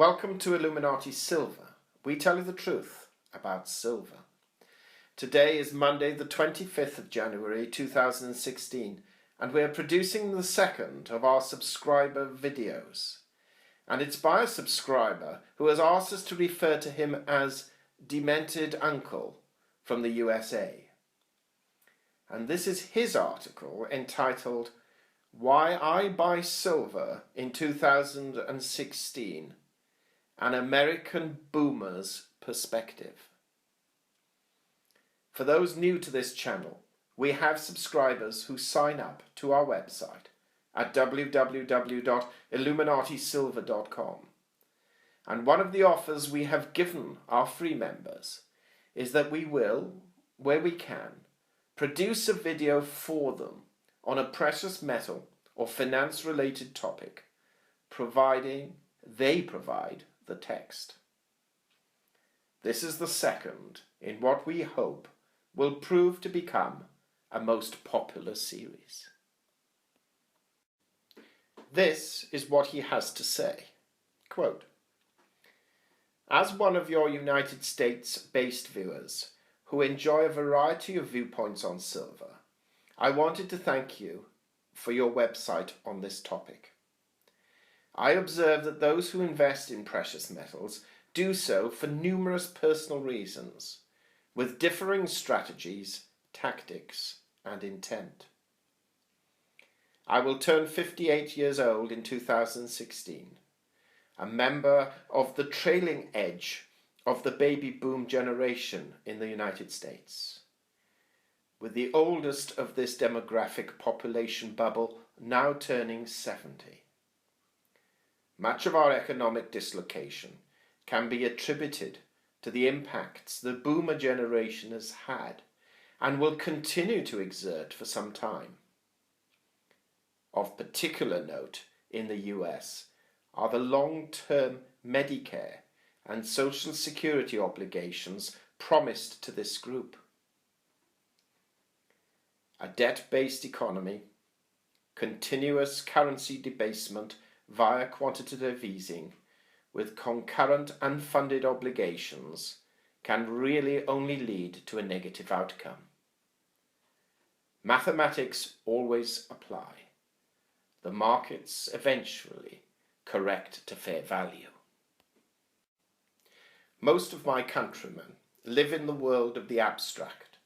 Welcome to Illuminati Silver. We tell you the truth about silver. Today is Monday the 25th of January 2016 and we are producing the second of our subscriber videos. And it's by a subscriber who has asked us to refer to him as Demented Uncle from the USA. And this is his article entitled Why I Buy Silver in 2016. An American Boomer's Perspective. For those new to this channel, we have subscribers who sign up to our website at www.illuminatisilver.com. And one of the offers we have given our free members is that we will, where we can, produce a video for them on a precious metal or finance-related topic, providing they provide the text. This is the second in what we hope will prove to become a most popular series. This is what he has to say. Quote, as one of your United States-based viewers who enjoy a variety of viewpoints on silver, I wanted to thank you for your website on this topic. I observe that those who invest in precious metals do so for numerous personal reasons, with differing strategies, tactics, and intent. I will turn 58 years old in 2016, a member of the trailing edge of the baby boom generation in the United States, with the oldest of this demographic population bubble now turning 70. Much of our economic dislocation can be attributed to the impacts the boomer generation has had and will continue to exert for some time. Of particular note in the US are the long-term Medicare and Social Security obligations promised to this group. A debt-based economy, continuous currency debasement via quantitative easing, with concurrent unfunded obligations, can really only lead to a negative outcome. Mathematics always apply. The markets eventually correct to fair value. Most of my countrymen live in the world of the abstract.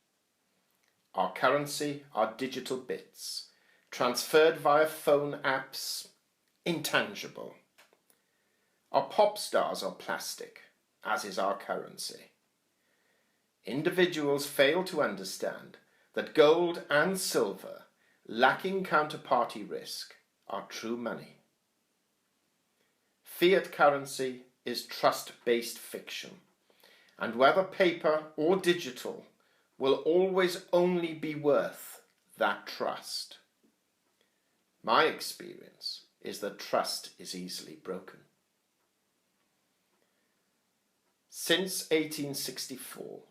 Our currency are digital bits, transferred via phone apps, intangible. Our pop stars are plastic, as is our currency. Individuals fail to understand that gold and silver, lacking counterparty risk, are true money. Fiat currency is trust-based fiction, and whether paper or digital will always only be worth that trust. My experience is that trust is easily broken. Since 1864,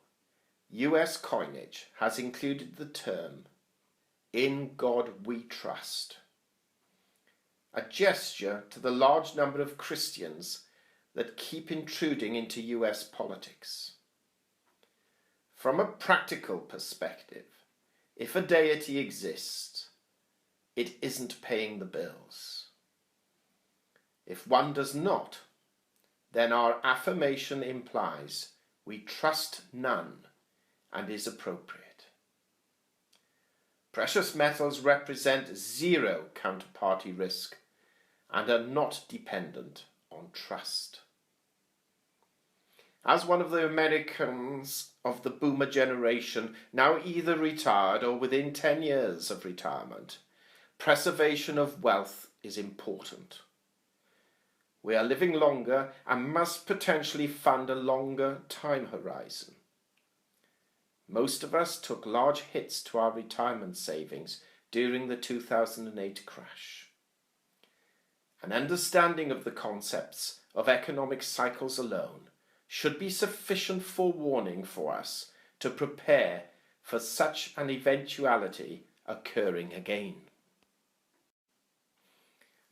US coinage has included the term, "In God we trust," a gesture to the large number of Christians that keep intruding into US politics. From a practical perspective, if a deity exists, it isn't paying the bills. If one does not, then our affirmation implies we trust none and is appropriate. Precious metals represent zero counterparty risk and are not dependent on trust. As one of the Americans of the boomer generation, now either retired or within 10 years of retirement, preservation of wealth is important. We are living longer and must potentially fund a longer time horizon. Most of us took large hits to our retirement savings during the 2008 crash. An understanding of the concepts of economic cycles alone should be sufficient forewarning for us to prepare for such an eventuality occurring again.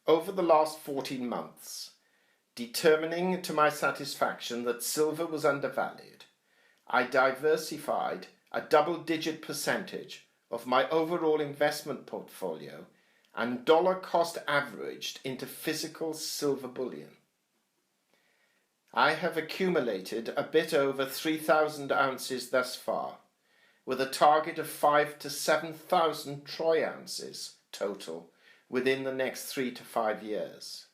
Over the last 14 months, Determining to my satisfaction that silver was undervalued, I diversified a double-digit percentage of my overall investment portfolio and dollar cost averaged into physical silver bullion. I have accumulated a bit over 3,000 ounces thus far, with a target of 5,000 to 7,000 troy ounces total within the next 3 to 5 years.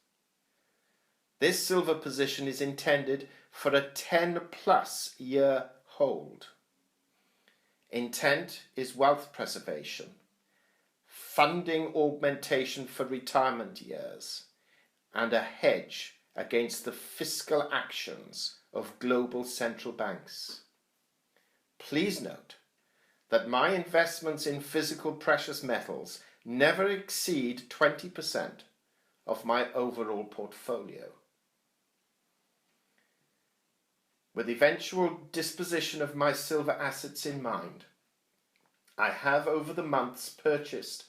This silver position is intended for a 10+ year hold. Intent is wealth preservation, funding augmentation for retirement years, and a hedge against the fiscal actions of global central banks. Please note that my investments in physical precious metals never exceed 20% of my overall portfolio. With eventual disposition of my silver assets in mind, I have over the months purchased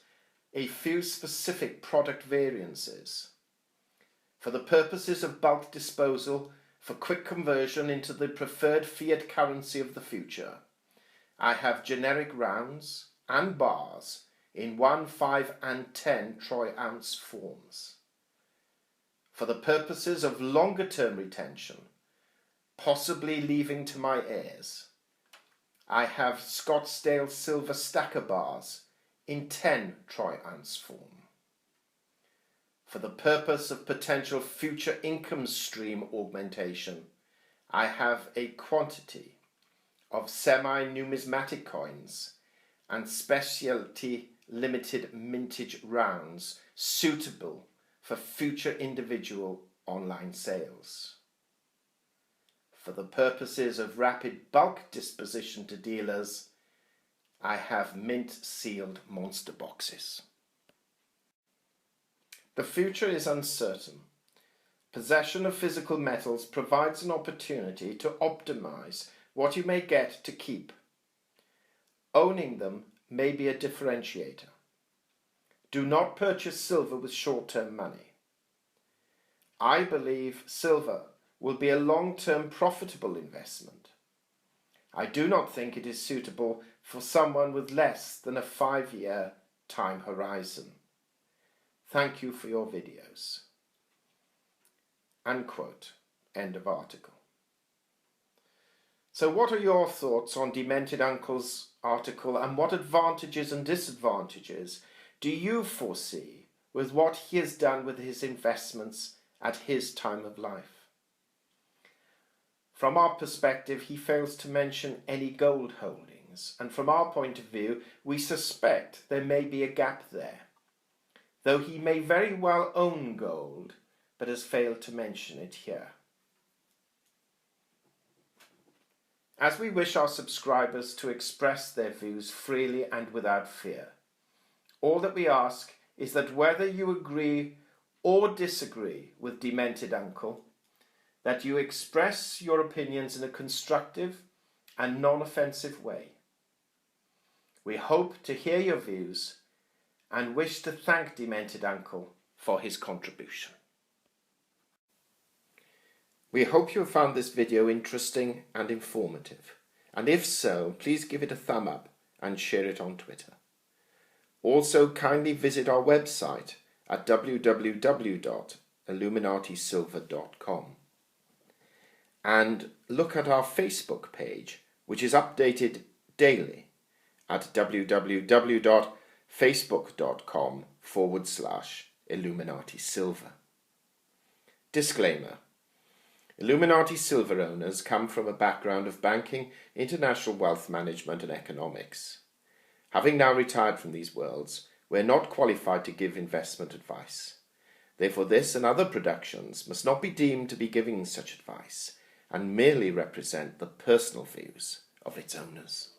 a few specific product variances. For the purposes of bulk disposal, for quick conversion into the preferred fiat currency of the future, I have generic rounds and bars in 1, 5 and 10 troy ounce forms. For the purposes of longer term retention, possibly leaving to my heirs, I have Scottsdale silver stacker bars in 10 troy ounce form. For the purpose of potential future income stream augmentation, I have a quantity of semi-numismatic coins and specialty limited mintage rounds suitable for future individual online sales. For the purposes of rapid bulk disposition to dealers, I have mint-sealed monster boxes. The future is uncertain. Possession of physical metals provides an opportunity to optimize what you may get to keep. Owning them may be a differentiator. Do not purchase silver with short-term money. I believe silver will be a long-term profitable investment. I do not think it is suitable for someone with less than a 5-year time horizon. Thank you for your videos. Unquote. End of article. So what are your thoughts on Demented Uncle's article, and what advantages and disadvantages do you foresee with what he has done with his investments at his time of life? From our perspective, he fails to mention any gold holdings, and from our point of view, we suspect there may be a gap there, though he may very well own gold, but has failed to mention it here. As we wish our subscribers to express their views freely and without fear, all that we ask is that whether you agree or disagree with Demented Uncle, that you express your opinions in a constructive and non-offensive way. We hope to hear your views and wish to thank Demented Uncle for his contribution. We hope you have found this video interesting and informative, and if so, please give it a thumb up and share it on Twitter. Also, kindly visit our website at www.illuminatisilver.com and look at our Facebook page, which is updated daily at www.facebook.com/illuminatisilver. Disclaimer: Illuminati silver owners come from a background of banking, international wealth management and economics. Having now retired from these worlds, we are not qualified to give investment advice. Therefore, this and other productions must not be deemed to be giving such advice, and merely represent the personal views of its owners.